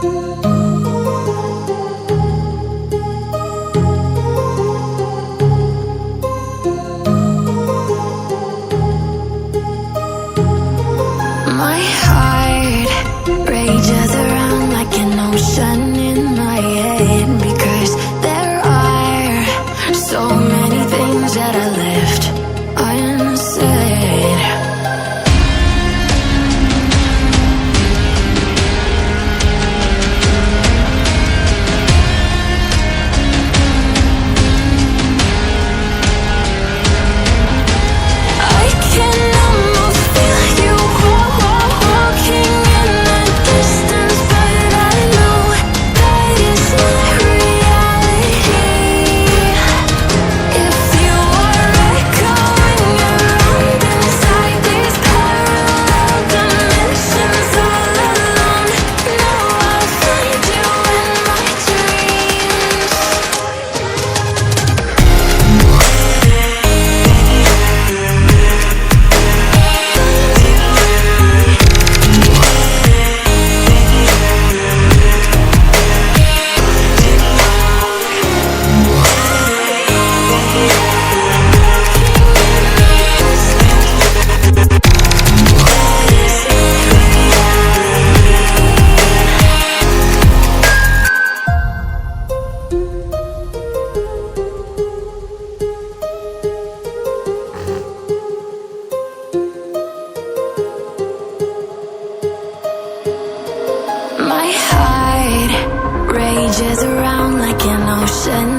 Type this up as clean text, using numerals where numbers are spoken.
My heart rages around like an ocean in my head, because there are so many things that I left unsaid. I can almost feel you walking in the distance, but I know that it's not reality. If you are echoing around inside these parallel dimensions all alone, know I'll find you in my dreams. My heart rages around like an ocean